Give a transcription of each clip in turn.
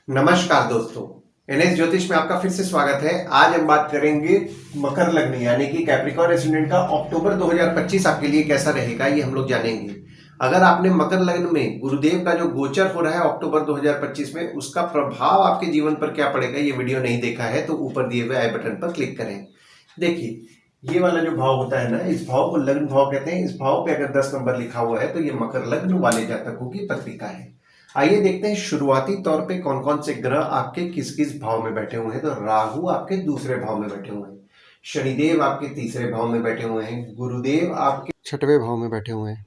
नमस्कार दोस्तों, एनएस ज्योतिष में आपका फिर से स्वागत है। आज हम बात करेंगे मकर लग्न यानी कि कैप्रिकॉर्न एस्टेंडेंट का अक्टूबर 2025 आपके लिए कैसा रहेगा, ये हम लोग जानेंगे। अगर आपने मकर लग्न में गुरुदेव का जो गोचर हो रहा है अक्टूबर 2025 में, उसका प्रभाव आपके जीवन पर क्या पड़ेगा, ये वीडियो नहीं देखा है तो ऊपर दिए हुए आई बटन पर क्लिक करें। देखिए, ये वाला जो भाव होता है ना, इस भाव को लग्न भाव कहते हैं। इस भाव पे अगर 10 नंबर लिखा हुआ है तो ये मकर लग्न वाले जातकों की पत्रिका है। आइए देखते हैं शुरुआती तौर पे कौन कौन से ग्रह आपके किस किस भाव में बैठे हुए हैं। तो राहु आपके दूसरे भाव में बैठे हुए हैं, शनिदेव आपके तीसरे भाव में बैठे हुए हैं, गुरुदेव आपके छठवें भाव में बैठे हुए हैं,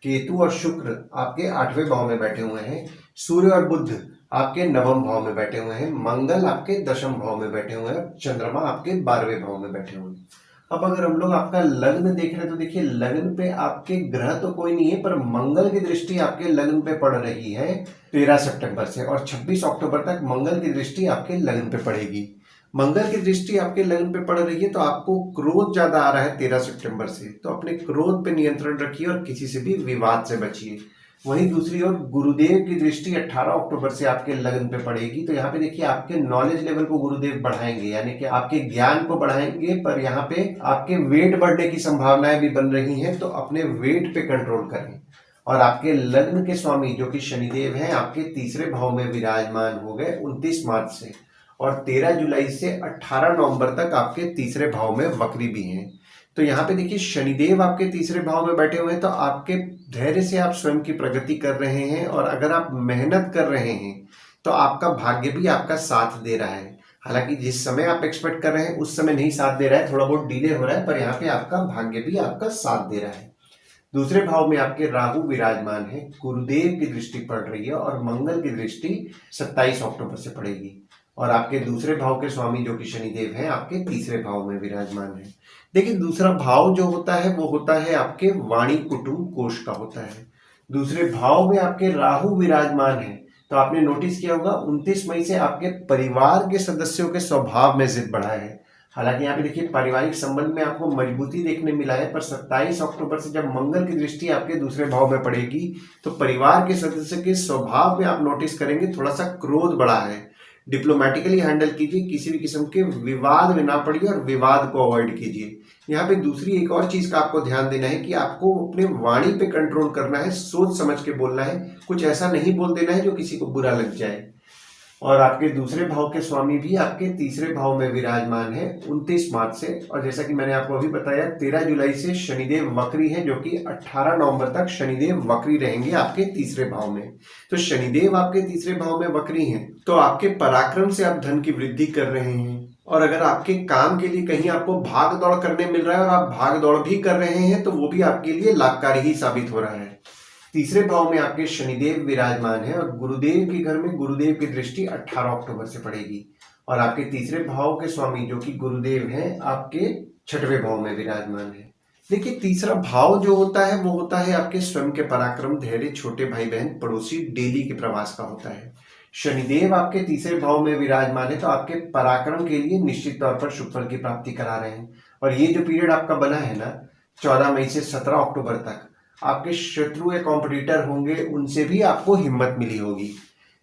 केतु और शुक्र आपके आठवें भाव में बैठे हुए हैं, सूर्य और बुध आपके नवम भाव में बैठे हुए हैं, मंगल आपके दशम भाव में बैठे हुए हैं, चंद्रमा आपके 12वें भाव में बैठे हुए हैं। अब अगर हम लोग आपका लग्न देख रहे हैं तो देखिए, लग्न पे आपके ग्रह तो कोई नहीं है, पर मंगल की दृष्टि आपके लग्न पे पड़ रही है 13 सितंबर से, और 26 अक्टूबर तक मंगल की दृष्टि आपके लग्न पे पड़ेगी। मंगल की दृष्टि आपके लग्न पे पड़ रही है तो आपको क्रोध ज्यादा आ रहा है 13 सितंबर से, तो अपने क्रोध पे नियंत्रण रखिए और किसी से भी विवाद से बचिए। वहीं दूसरी ओर गुरुदेव की दृष्टि 18 अक्टूबर से आपके लग्न पे पड़ेगी, तो यहाँ पे देखिए आपके नॉलेज लेवल को गुरुदेव बढ़ाएंगे, यानी कि आपके ज्ञान को बढ़ाएंगे, पर यहाँ पे आपके वेट बढ़ने की संभावनाएं भी बन रही हैं, तो अपने वेट पे कंट्रोल करें। और आपके लग्न के स्वामी जो कि शनिदेव हैं, आपके तीसरे भाव में विराजमान हो गए 29 मार्च से, और 13 जुलाई से 18 नवंबर तक आपके तीसरे भाव में वक्री भी हैं। तो यहाँ पे देखिए, शनिदेव आपके तीसरे भाव में बैठे हुए हैं, तो आपके धैर्य से आप स्वयं की प्रगति कर रहे हैं, और अगर आप मेहनत कर रहे हैं तो आपका भाग्य भी आपका साथ दे रहा है। हालांकि जिस समय आप एक्सपेक्ट कर रहे हैं उस समय नहीं साथ दे रहा है, थोड़ा बहुत डिले हो रहा है, पर यहाँ पे आपका भाग्य भी आपका साथ दे रहा है। दूसरे भाव में आपके राहु विराजमान है, गुरुदेव की दृष्टि पड़ रही है, और मंगल की दृष्टि 27 अक्टूबर से पड़ेगी, और आपके दूसरे भाव के स्वामी जो कि शनिदेव हैं, आपके तीसरे भाव में विराजमान है। देखिए, दूसरा भाव जो होता है वो होता है आपके वाणी कुटुंब कोष का होता है। दूसरे भाव में आपके राहु विराजमान है, तो आपने नोटिस किया होगा 29 मई से आपके परिवार के सदस्यों के स्वभाव में जिद बढ़ा है। हालांकि यहाँ पे देखिए, पारिवारिक संबंध में आपको मजबूती देखने मिला है, पर 27 अक्टूबर से जब मंगल की दृष्टि आपके दूसरे भाव में पड़ेगी तो परिवार के सदस्य के स्वभाव में आप नोटिस करेंगे थोड़ा सा क्रोध बढ़ा है। डिप्लोमेटिकली हैंडल कीजिए, किसी भी किस्म के विवाद में ना पड़िए और विवाद को अवॉइड कीजिए। यहाँ पे दूसरी एक और चीज का आपको ध्यान देना है कि आपको अपने वाणी पे कंट्रोल करना है, सोच समझ के बोलना है, कुछ ऐसा नहीं बोल देना है जो किसी को बुरा लग जाए। और आपके दूसरे भाव के स्वामी भी आपके तीसरे भाव में विराजमान है 29 मार्च से, और जैसा कि मैंने आपको अभी बताया 13 जुलाई से शनिदेव वक्री है, जो कि 18 नवंबर तक शनिदेव वक्री रहेंगे आपके तीसरे भाव में। तो शनिदेव आपके तीसरे भाव में वक्री हैं, तो आपके पराक्रम से आप धन की वृद्धि कर रहे हैं, और अगर आपके काम के लिए कहीं आपको भाग दौड़ करने मिल रहा है और आप भाग दौड़ भी कर रहे हैं तो वो भी आपके लिए लाभकारी ही साबित हो रहा है। तीसरे भाव में आपके शनिदेव विराजमान है, और गुरुदेव के घर में गुरुदेव की दृष्टि 18 अक्टूबर से पड़ेगी, और आपके तीसरे भाव के स्वामी जो कि गुरुदेव हैं, आपके छठवें भाव में विराजमान है। देखिए, तीसरा भाव जो होता है वो होता है आपके स्वयं के पराक्रम, धैर्य, छोटे भाई बहन, पड़ोसी, डेली के प्रवास का होता है। शनिदेव आपके तीसरे भाव में विराजमान है, तो आपके पराक्रम के लिए निश्चित तौर पर शुभ फल की प्राप्ति करा रहे हैं। और ये जो पीरियड आपका बना है ना, 14 मई से 17 अक्टूबर तक, आपके शत्रु या कॉम्पिटिटर होंगे, उनसे भी आपको हिम्मत मिली होगी।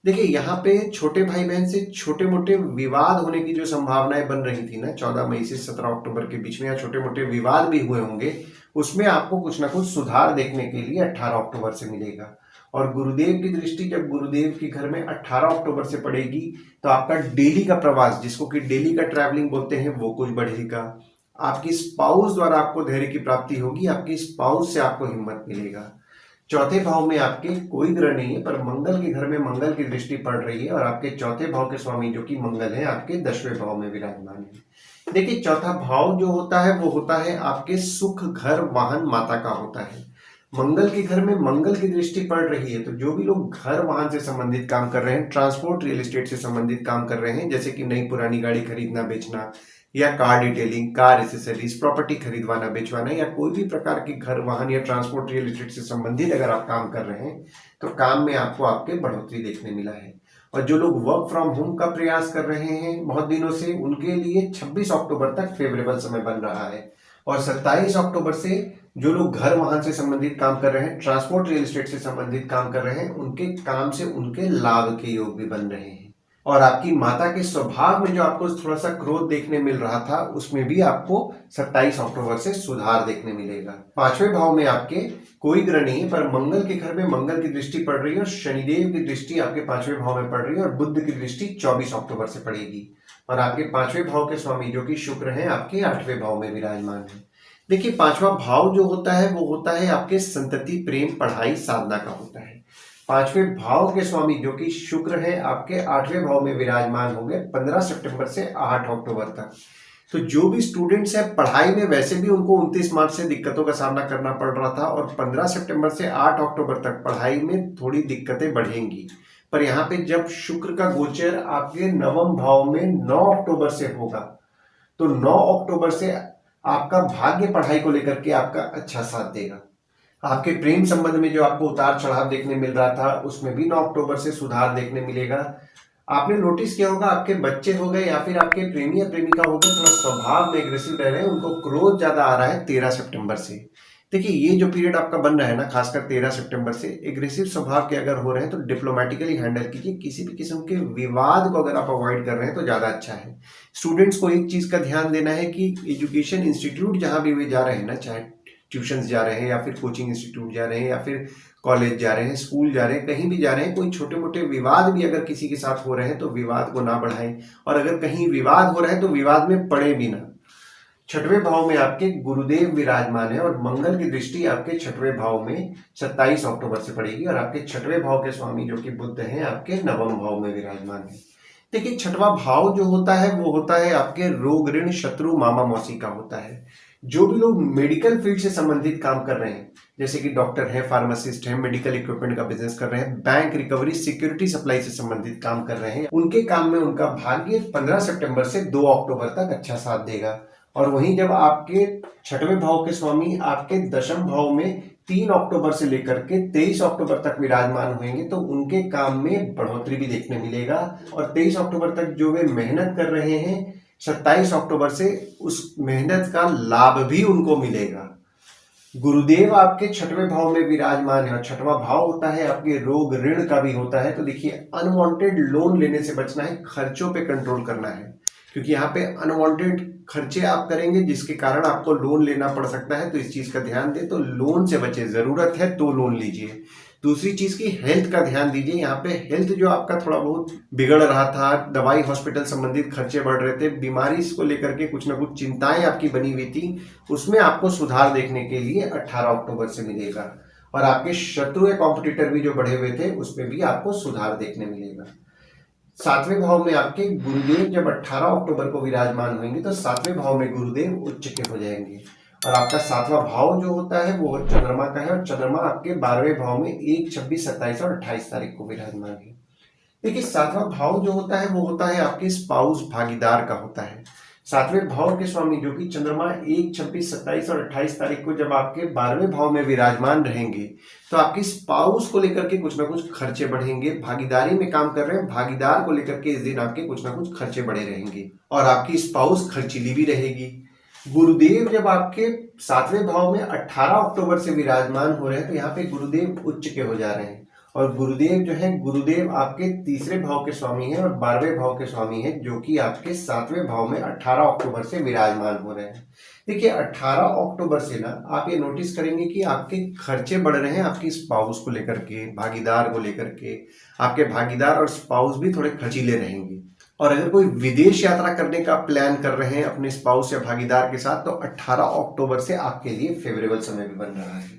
देखिए, यहाँ पे छोटे भाई बहन से छोटे मोटे विवाद होने की जो संभावनाएं बन रही थी ना 14 मई से 17 अक्टूबर के बीच में, या छोटे मोटे विवाद भी हुए होंगे, उसमें आपको कुछ ना कुछ सुधार देखने के लिए 18 अक्टूबर से मिलेगा। और गुरुदेव की दृष्टि जब गुरुदेव के घर में 18 अक्टूबर से पड़ेगी तो आपका डेली का प्रवास, जिसको कि डेली का ट्रैवलिंग बोलते हैं, वो कुछ बढ़ेगा। आपकी स्पाउस द्वारा आपको धैर्य की प्राप्ति होगी, आपकी स्पाउस से आपको हिम्मत मिलेगा। चौथे भाव में आपके कोई ग्रह नहीं है, पर मंगल के घर में मंगल की दृष्टि पड़ रही है, और आपके चौथे भाव के स्वामी जो कि मंगल है, आपके 10वें भाव में विराजमान है। देखिए, चौथा भाव जो होता है वो होता है आपके सुख, घर, वाहन, माता का होता है। मंगल के घर में मंगल की दृष्टि पड़ रही है, तो जो भी लोग घर वाहन से संबंधित काम कर रहे हैं, ट्रांसपोर्ट रियल एस्टेट से संबंधित काम कर रहे हैं, जैसे कि नई पुरानी गाड़ी खरीदना बेचना, या car detailing, car accessories, property खरीदवाना बेचवाना, या कोई भी प्रकार के घर वाहन या ट्रांसपोर्ट रियल एस्टेट से संबंधित अगर आप काम कर रहे हैं तो काम में आपको आपके बढ़ोतरी देखने मिला है। और जो लोग वर्क फ्रॉम होम का प्रयास कर रहे हैं बहुत दिनों से, उनके लिए 26 अक्टूबर तक फेवरेबल समय बन रहा है, और 27 अक्टूबर से जो लोग घर वाहन से संबंधित काम कर रहे हैं, ट्रांसपोर्ट रियल एस्टेट से संबंधित काम कर रहे हैं, उनके काम से उनके लाभ के योग भी बन रहे हैं। और आपकी माता के स्वभाव में जो आपको थोड़ा सा क्रोध देखने मिल रहा था, उसमें भी आपको 27 अक्टूबर से सुधार देखने मिलेगा। 5वें भाव में आपके कोई ग्रह नहीं है, पर मंगल के घर में मंगल की दृष्टि पड़ रही है और शनिदेव की दृष्टि आपके 5वें भाव में पड़ रही है और बुध की दृष्टि 24 अक्टूबर से पड़ेगी। और आपके 5वें भाव के स्वामी जो कि शुक्र है आपके 8वें भाव में विराजमान है। देखिए 5वां भाव जो होता है वो होता है आपके संतति, प्रेम, पढ़ाई, साधना का होता है। 5वें भाव के स्वामी जो कि शुक्र है आपके 8वें भाव में विराजमान होंगे 15 सितंबर से 8 अक्टूबर तक। तो जो भी स्टूडेंट्स हैं पढ़ाई में वैसे भी उनको 29 मार्च से दिक्कतों का सामना करना पड़ रहा था और 15 सितंबर से 8 अक्टूबर तक पढ़ाई में थोड़ी दिक्कतें बढ़ेंगी। पर यहाँ पे जब शुक्र का गोचर आपके 9वें भाव में 9 अक्टूबर से होगा तो 9 अक्टूबर से आपका भाग्य पढ़ाई को लेकर के आपका अच्छा साथ देगा। आपके प्रेम संबंध में जो आपको उतार चढ़ाव देखने मिल रहा था उसमें भी 9 अक्टूबर से सुधार देखने मिलेगा। आपने नोटिस किया होगा आपके बच्चे हो गए या फिर आपके प्रेमी या प्रेमिका हो गए थोड़ा स्वभाव में एग्रेसिव रह रहे हैं, उनको क्रोध ज्यादा आ रहा है 13 सितंबर से। देखिए ये जो पीरियड आपका बन रहा है ना, खासकर 13 सितंबर से एग्रेसिव स्वभाव के अगर हो रहे हैं तो डिप्लोमेटिकली हैंडल कीजिए। किसी भी किस्म के विवाद को अगर आप अवॉइड कर रहे हैं तो ज्यादा अच्छा है। स्टूडेंट्स को एक चीज का ध्यान देना है कि एजुकेशन इंस्टीट्यूट जहां भी वे जा रहे हैं ना, चाहे ट्यूशंस जा रहे हैं या फिर कोचिंग इंस्टीट्यूट जा रहे हैं या फिर कॉलेज जा रहे हैं, स्कूल जा रहे हैं, कहीं भी जा रहे हैं, कोई छोटे मोटे विवाद भी अगर किसी के साथ हो रहे हैं तो विवाद को ना बढ़ाएं। और अगर कहीं विवाद हो रहा है तो विवाद में पड़े भी ना। 6वें भाव में आपके गुरुदेव विराजमान है और मंगल की दृष्टि आपके 6वें भाव में 27 अक्टूबर से पड़ेगी और आपके 6वें भाव के स्वामी जो कि बुध हैं आपके 9वें भाव में विराजमान है। देखिए 6वां भाव जो होता है वो होता है आपके रोग, ऋण, शत्रु, मामा मौसी का होता है। जो भी लोग मेडिकल फील्ड से संबंधित काम कर रहे हैं, जैसे कि डॉक्टर है, फार्मासिस्ट है, मेडिकल इक्विपमेंट का बिजनेस कर रहे हैं, बैंक रिकवरी, सिक्योरिटी सप्लाई से संबंधित काम कर रहे हैं, उनके काम में उनका भाग्य 15 सितंबर से 2 अक्टूबर तक अच्छा साथ देगा। और वहीं जब आपके 6वें भाव के स्वामी आपके 10वें भाव में 3 अक्टूबर से लेकर के 23 अक्टूबर तक विराजमान होंगे तो उनके काम में बढ़ोतरी भी देखने मिलेगा। और 23 अक्टूबर तक जो वे मेहनत कर रहे हैं 27 अक्टूबर से उस मेहनत का लाभ भी उनको मिलेगा। गुरुदेव आपके 6वें भाव में विराजमान है और 6वां भाव होता है आपके रोग, ऋण का भी होता है। तो देखिए अनवांटेड लोन लेने से बचना है, खर्चों पे कंट्रोल करना है, क्योंकि यहाँ पे अनवांटेड खर्चे आप करेंगे जिसके कारण आपको लोन लेना पड़ सकता है। तो इस चीज का ध्यान दें, तो लोन से बचे, जरूरत है तो लोन लीजिए। दूसरी चीज की हेल्थ का ध्यान दीजिए। यहाँ पे हेल्थ जो आपका थोड़ा बहुत बिगड़ रहा था, दवाई हॉस्पिटल संबंधित खर्चे बढ़ रहे थे, बीमारी को लेकर के कुछ ना कुछ चिंताएं आपकी बनी हुई थी, उसमें आपको सुधार देखने के लिए 18 अक्टूबर से मिलेगा। और आपके शत्रु या कॉम्पिटिटर भी जो बढ़े हुए थे उसमें भी आपको सुधार देखने मिलेगा। 7वें भाव में आपके गुरुदेव जब 18 अक्टूबर को विराजमान होंगे तो 7वें भाव में गुरुदेव उच्च के हो जाएंगे और आपका 7वां भाव जो होता है वो चंद्रमा का है और चंद्रमा आपके 12वें भाव में 1, 26, 27 और 28 तारीख को विराजमान है। देखिए 7वां भाव जो होता है वो होता है आपके स्पाउस, भागीदार का होता है। 7वें भाव के स्वामी जो कि चंद्रमा 1, 26, 27 और 28 तारीख को जब आपके 12वें भाव में विराजमान रहेंगे तो आपकी स्पाउस को लेकर के कुछ ना कुछ खर्चे बढ़ेंगे। भागीदारी में काम कर रहे हैं, भागीदार को लेकर के इस दिन आपके कुछ ना कुछ खर्चे बढ़े रहेंगे और आपकी स्पाउस खर्चीली भी रहेगी। गुरुदेव जब आपके 7वें भाव में 18 अक्टूबर से विराजमान हो रहे हैं तो यहाँ पे गुरुदेव उच्च के हो जा रहे हैं और गुरुदेव जो है, गुरुदेव आपके 3रे भाव के स्वामी हैं और 12वें भाव के स्वामी हैं जो कि आपके 7वें भाव में 18 अक्टूबर से विराजमान हो रहे हैं। देखिए 18 अक्टूबर से ना आप ये नोटिस करेंगे कि आपके खर्चे बढ़ रहे हैं आपकी स्पाउस को लेकर के, भागीदार को लेकर के। आपके भागीदार और स्पाउस भी थोड़े खर्चीले रहेंगे। और अगर कोई विदेश यात्रा करने का प्लान कर रहे हैं अपने स्पाउस या भागीदार के साथ तो 18 अक्टूबर से आपके लिए फेवरेबल समय भी बन रहा है।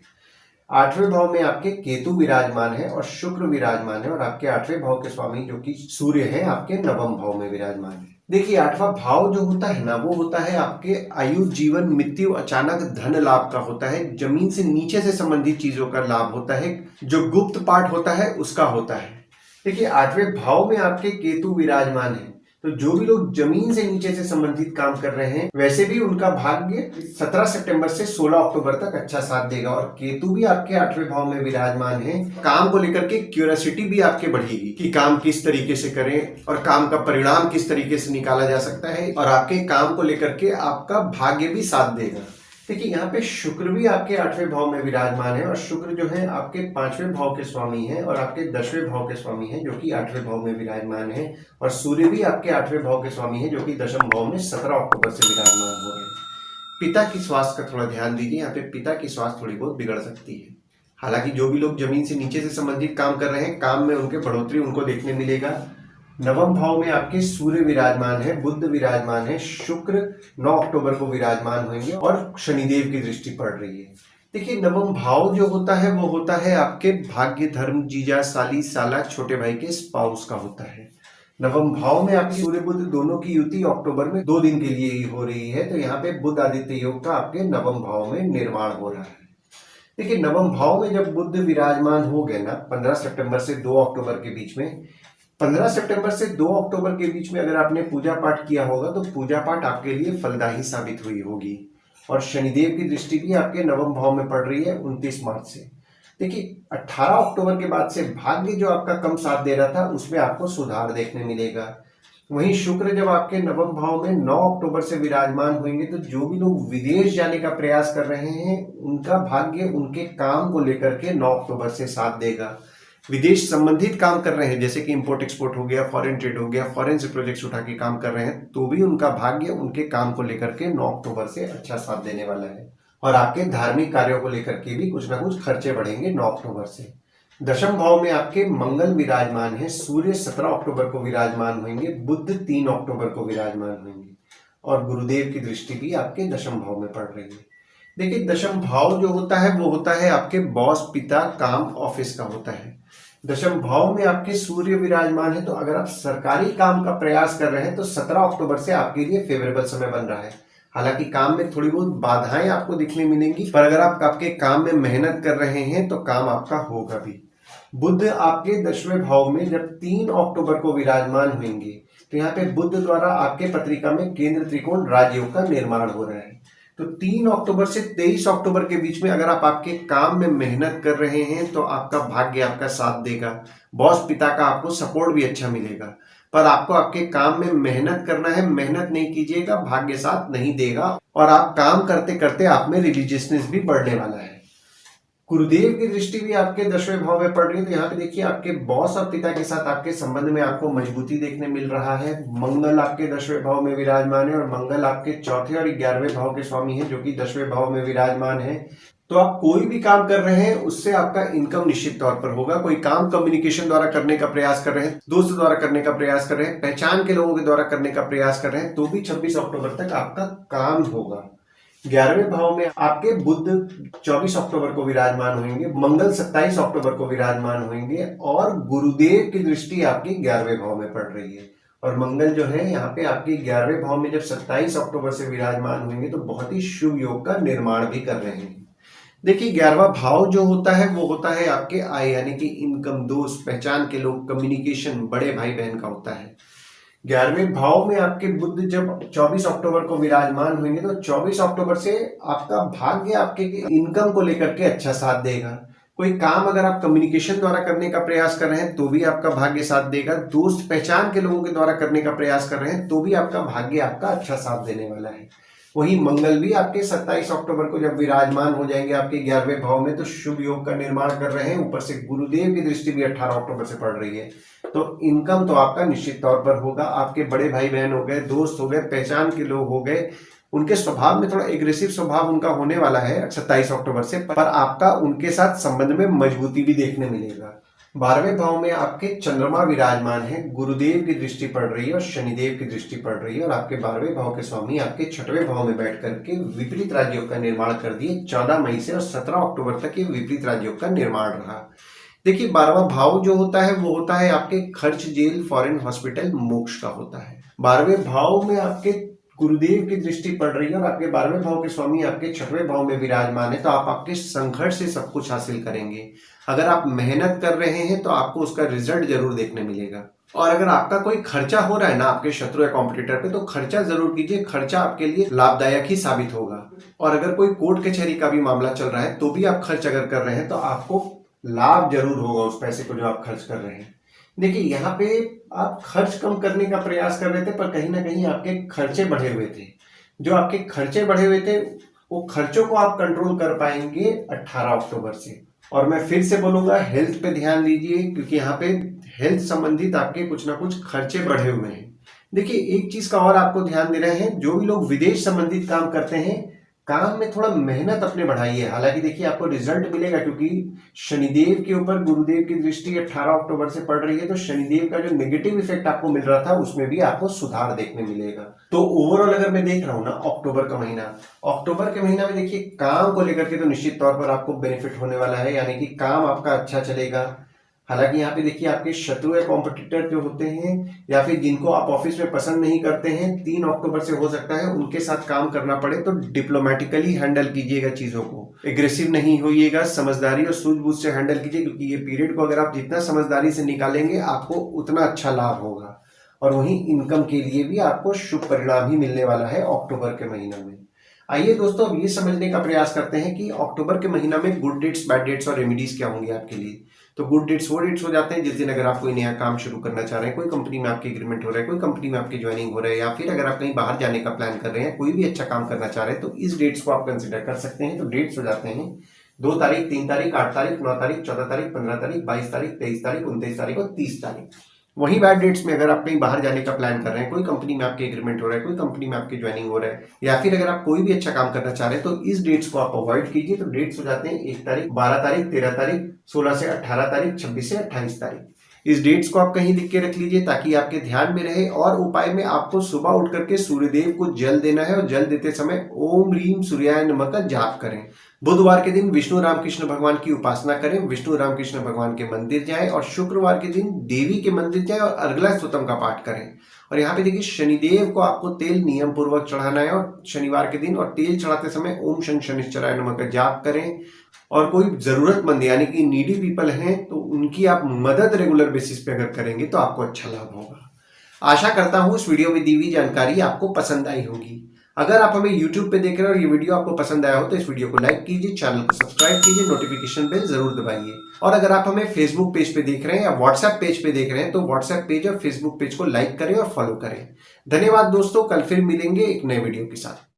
8वें भाव में आपके केतु विराजमान है और शुक्र विराजमान है और आपके 8वें भाव के स्वामी जो कि सूर्य है आपके 9वें भाव में विराजमान है। देखिए 8वां भाव जो होता है ना वो होता है आपके आयु, जीवन, मृत्यु, अचानक धन लाभ का होता है। जमीन से नीचे से संबंधित चीजों का लाभ होता है, जो गुप्त पाठ होता है उसका होता है। देखिए 8वें भाव में आपके केतु विराजमान है तो जो भी लोग जमीन से नीचे से संबंधित काम कर रहे हैं वैसे भी उनका भाग्य 17 सितंबर से 16 अक्टूबर तक अच्छा साथ देगा। और केतु भी आपके 8वें भाव में विराजमान है। काम को लेकर के क्यूरियोसिटी भी आपके बढ़ेगी कि काम किस तरीके से करें और काम का परिणाम किस तरीके से निकाला जा सकता है और आपके काम को लेकर के आपका भाग्य भी साथ देगा। देखिए यहाँ पे शुक्र भी आपके 8वें भाव में विराजमान है और शुक्र जो है आपके 5वें भाव के स्वामी है और आपके 10वें भाव के स्वामी है जो कि 8वें भाव में विराजमान है। और सूर्य भी आपके 8वें भाव के स्वामी है जो कि 10वें भाव में 17 अक्टूबर से विराजमान हो रहे हैं। पिता की स्वास्थ्य का थोड़ा ध्यान दीजिए, यहाँ पे पिता की स्वास्थ्य थोड़ी बहुत बिगड़ सकती है। हालांकि जो भी लोग जमीन से नीचे से संबंधित काम कर रहे हैं, काम में उनके बढ़ोतरी उनको देखने मिलेगा। नवम भाव में आपके सूर्य विराजमान है, बुध विराजमान है, शुक्र 9 अक्टूबर को विराजमान होंगे और शनिदेव की दृष्टि पड़ रही है। देखिए नवम भाव जो होता है वो होता है आपके भाग्य, धर्म, जीजा, साली, साला, छोटे भाई के स्पाउस का होता है। नवम भाव में आपकी सूर्य बुध दोनों की युति अक्टूबर में 2 दिन के लिए ही हो रही है, तो यहाँ पे बुध आदित्य योग का आपके नवम भाव में निर्माण हो रहा है। देखिए नवम भाव में जब बुध विराजमान हो गए ना 15 सितंबर से 2 अक्टूबर के बीच में, 15 सितंबर से 2 अक्टूबर के बीच में अगर आपने पूजा पाठ किया होगा तो पूजा पाठ आपके लिए फलदायी साबित हुई होगी। और शनिदेव की दृष्टि भी आपके नवम भाव में पड़ रही है 29 मार्च से। देखिए 18 अक्टूबर के बाद से भाग्य जो आपका कम साथ दे रहा था उसमें आपको सुधार देखने मिलेगा। वहीं शुक्र जब आपके नवम भाव में 9 अक्टूबर से विराजमान होंगे तो जो भी लोग विदेश जाने का प्रयास कर रहे हैं उनका भाग्य उनके काम को लेकर के 9 अक्टूबर से साथ देगा। विदेश संबंधित काम कर रहे हैं जैसे कि इंपोर्ट एक्सपोर्ट हो गया, फॉरेन ट्रेड हो गया, फॉरेन से प्रोजेक्ट्स उठा के काम कर रहे हैं तो भी उनका भाग्य उनके काम को लेकर के 9 अक्टूबर से अच्छा साथ देने वाला है। और आपके धार्मिक कार्यों को लेकर के भी कुछ ना कुछ खर्चे बढ़ेंगे 9 अक्टूबर से। दशम भाव में आपके मंगल विराजमान है, सूर्य 17 अक्टूबर को विराजमान होंगे, बुध 3 अक्टूबर को विराजमान होंगे और गुरुदेव की दृष्टि भी आपके दशम भाव में पड़ रही है। देखिए दशम भाव जो होता है वो होता है आपके बॉस, पिता, काम, ऑफिस का होता है। दशम भाव में आपके सूर्य विराजमान है तो अगर आप सरकारी काम का प्रयास कर रहे हैं तो 17 अक्टूबर से आपके लिए फेवरेबल समय बन रहा है। हालांकि काम में थोड़ी बहुत बाधाएं आपको दिखने मिलेंगी पर अगर आप आपके काम में मेहनत कर रहे हैं तो काम आपका होगा भी। बुध आपके 10वें भाव में जब 3 अक्टूबर को विराजमान होंगे तो यहाँ पे बुध द्वारा आपके पत्रिका में केंद्र त्रिकोण राजयोग का निर्माण हो रहा है। तो 3 अक्टूबर से 23 अक्टूबर के बीच में अगर आप आपके काम में मेहनत कर रहे हैं तो आपका भाग्य आपका साथ देगा। बॉस, पिता का आपको सपोर्ट भी अच्छा मिलेगा पर आपको आपके काम में मेहनत करना है। मेहनत नहीं कीजिएगा, भाग्य साथ नहीं देगा और आप काम करते करते आप में रिलीजियसनेस भी बढ़ने वाला है। गुरुदेव की दृष्टि भी आपके 10वें भाव में पड़ रही है तो यहाँ पे देखिए आपके बॉस और पिता के साथ आपके संबंध में आपको मजबूती देखने मिल रहा है। मंगल आपके 10वें भाव में विराजमान है और मंगल आपके चौथे और 11वें भाव के स्वामी है जो कि 10वें भाव में विराजमान है। तो आप कोई भी काम कर रहे हैं उससे आपका इनकम निश्चित तौर पर होगा। कोई काम कम्युनिकेशन द्वारा करने का प्रयास कर रहे हैं, दोस्त द्वारा करने का प्रयास कर रहे हैं, पहचान के लोगों के द्वारा करने का प्रयास कर रहे हैं तो भी 26 अक्टूबर तक आपका काम होगा। 11वें भाव में आपके बुध 24 अक्टूबर को विराजमान होंगे, मंगल 27 अक्टूबर को विराजमान होंगे और गुरुदेव की दृष्टि आपकी 11वें भाव में पड़ रही है। और मंगल जो है यहाँ पे आपके 11वें भाव में जब 27 अक्टूबर से विराजमान होंगे तो बहुत ही शुभ योग का निर्माण भी कर रहे हैं। देखिए 11वां भाव जो होता है वो होता है आपके आय यानी कि इनकम, दोस्त, पहचान के लोग, कम्युनिकेशन, बड़े भाई बहन का होता है। 11वें भाव में आपके बुध जब 24 अक्टूबर को विराजमान होंगे तो 24 अक्टूबर से आपका भाग्य आपके इनकम को लेकर के अच्छा साथ देगा। कोई काम अगर आप कम्युनिकेशन द्वारा करने का प्रयास कर रहे हैं तो भी आपका भाग्य साथ देगा। दोस्त, पहचान के लोगों के द्वारा करने का प्रयास कर रहे हैं तो भी आपका भाग्य आपका अच्छा साथ देने वाला है। वहीं मंगल भी आपके 27 अक्टूबर को जब विराजमान हो जाएंगे आपके 11वें भाव में तो शुभ योग का निर्माण कर रहे हैं। ऊपर से गुरुदेव की दृष्टि भी 18 अक्टूबर से पड़ रही है तो इनकम तो आपका निश्चित तौर पर होगा। आपके बड़े भाई बहन हो गए, दोस्त हो गए, पहचान के लोग हो गए, उनके स्वभाव में थोड़ा एग्रेसिव स्वभाव उनका होने वाला है 27 अक्टूबर से, पर आपका उनके साथ संबंध में मजबूती भी देखने मिलेगा। 12वें भाव में आपके चंद्रमा विराजमान है, गुरुदेव की दृष्टि पड़ रही है और शनिदेव की दृष्टि पड़ रही है और आपके 12वें भाव के स्वामी आपके 6वें भाव में बैठ करके विपरीत राजयोग का निर्माण कर दिए 14 मई से और 17 अक्टूबर तक ये विपरीत राजयोग का निर्माण रहा। देखिए 12वां भाव जो होता है वो होता है आपके खर्च, जेल, फॉरेन, हॉस्पिटल, मोक्ष का होता है। 12वें भाव में आपके गुरुदेव की दृष्टि पड़ रही है और आपके 12वें भाव के स्वामी आपके 6वें भाव में विराजमान है तो आप आपके संघर्ष से सब कुछ हासिल करेंगे। अगर आप मेहनत कर रहे हैं तो आपको उसका रिजल्ट जरूर देखने मिलेगा। और अगर आपका कोई खर्चा हो रहा है ना आपके शत्रु या कॉम्पिटिटर पे तो खर्चा जरूर कीजिए, खर्चा आपके लिए लाभदायक ही साबित होगा। और अगर कोई कोर्ट कचहरी का भी मामला चल रहा है तो भी आप खर्च अगर कर रहे हैं तो आपको लाभ जरूर होगा उस पैसे को जो आप खर्च कर रहे हैं। देखिए यहाँ पे आप खर्च कम करने का प्रयास कर रहे थे पर कहीं ना कहीं आपके खर्चे बढ़े हुए थे। जो आपके खर्चे बढ़े हुए थे वो खर्चों को आप कंट्रोल कर पाएंगे 18 अक्टूबर से। और मैं फिर से बोलूंगा, हेल्थ पे ध्यान दीजिए, क्योंकि यहाँ पे हेल्थ संबंधित आपके कुछ ना कुछ खर्चे बढ़े हुए हैं। देखिए, एक चीज का और आपको ध्यान दे रहे हैं, जो भी लोग विदेश संबंधित काम करते हैं, काम में थोड़ा मेहनत अपने बढ़ाइए। हालांकि देखिए, आपको रिजल्ट मिलेगा, क्योंकि शनिदेव के ऊपर गुरुदेव की दृष्टि 18 अक्टूबर से पड़ रही है, तो शनिदेव का जो नेगेटिव इफेक्ट आपको मिल रहा था उसमें भी आपको सुधार देखने मिलेगा। तो ओवरऑल अगर मैं देख रहा हूं ना, अक्टूबर का महीना, अक्टूबर के महीना में देखिए काम को लेकर के तो निश्चित तौर पर आपको बेनिफिट होने वाला है, यानी कि काम आपका अच्छा चलेगा। हालांकि यहाँ पे देखिए, आपके शत्रु या कॉम्पिटिटर जो होते हैं, या फिर जिनको आप ऑफिस में पसंद नहीं करते हैं, 3 अक्टूबर से हो सकता है उनके साथ काम करना पड़े, तो डिप्लोमेटिकली हैंडल कीजिएगा चीजों को, एग्रेसिव नहीं होइएगा, समझदारी और सूझबूझ से हैंडल कीजिए, क्योंकि ये पीरियड को अगर आप जितना समझदारी से निकालेंगे आपको उतना अच्छा लाभ होगा। और वहीं इनकम के लिए भी आपको शुभ परिणाम ही मिलने वाला है अक्टूबर के महीना में। आइए दोस्तों, अब ये समझने का प्रयास करते हैं कि अक्टूबर के महीना में गुड डेट्स, बैड डेट्स और रेमेडीज क्या होंगे आपके लिए। तो गुड डेट्स वो डेट्स हो जाते हैं जिस दिन अगर आप कोई नया काम शुरू करना चाह रहे हैं, कोई कंपनी में आपकी एग्रीमेंट हो रहा है, कोई कंपनी में आपकी ज्वाइनिंग हो रहा है, या फिर अगर आप कहीं बाहर जाने का प्लान कर रहे हैं, कोई भी अच्छा काम करना चाह रहे हैं, तो इस डेट्स को आप कंसिडर कर सकते हैं। तो डेट्स हो जाते हैं 2 तारीख, 3 तारीख, 8 तारीख, 9 तारीख, 14 तारीख, 15 तारीख, 22 तारीख, 23 तारीख, 29 तारीख और 30 तारीख। वहीं बैड डेट्स में अगर आप कहीं बाहर जाने का प्लान कर रहे हैं, कोई कंपनी में आपके एग्रीमेंट हो रहा है, कोई कंपनी में आपकी ज्वाइनिंग हो रहा है, या फिर अगर आप कोई भी अच्छा काम करना चाह रहे हैं, तो इस डेट्स को आप अवॉइड कीजिए। तो डेट्स हो जाते हैं 1 तारीख, 12 तारीख, 13 तारीख, 16 से 18 तारीख, 26 से 28 तारीख। इस डेट्स को आप कहीं लिख के रख लीजिए ताकि आपके ध्यान में रहे। और उपाय में आपको सुबह उठ करके सूर्यदेव को जल देना है, और जल देते समय ओम ह्रीम सूर्याय नमः का जाप करें। बुधवार के दिन विष्णु रामकृष्ण भगवान की उपासना करें, विष्णु रामकृष्ण भगवान के मंदिर जाएं, और शुक्रवार के दिन देवी के मंदिर जाएं और अर्गला स्तोत्रम का पाठ करें। और यहाँ पे देखिए, शनिदेव को आपको तेल नियम पूर्वक चढ़ाना है, और शनिवार के दिन और तेल चढ़ाते समय ओम शं शनिश्चराय नमः का जाप करें। और कोई जरूरतमंद यानी कि नीडी पीपल हैं, तो उनकी आप मदद रेगुलर बेसिस पे अगर करेंगे तो आपको अच्छा लाभ होगा। आशा करता हूं इस वीडियो में दी हुई जानकारी आपको पसंद आई होगी। अगर आप हमें YouTube पे देख रहे हैं और ये वीडियो आपको पसंद आया हो, तो इस वीडियो को लाइक कीजिए, चैनल को सब्सक्राइब कीजिए, नोटिफिकेशन बेल जरूर दबाइए। और अगर आप हमें Facebook पेज पे देख रहे हैं या WhatsApp पेज पे देख रहे हैं, तो WhatsApp पेज और Facebook पेज को लाइक करें और फॉलो करें। धन्यवाद दोस्तों, कल फिर मिलेंगे एक नए वीडियो के साथ।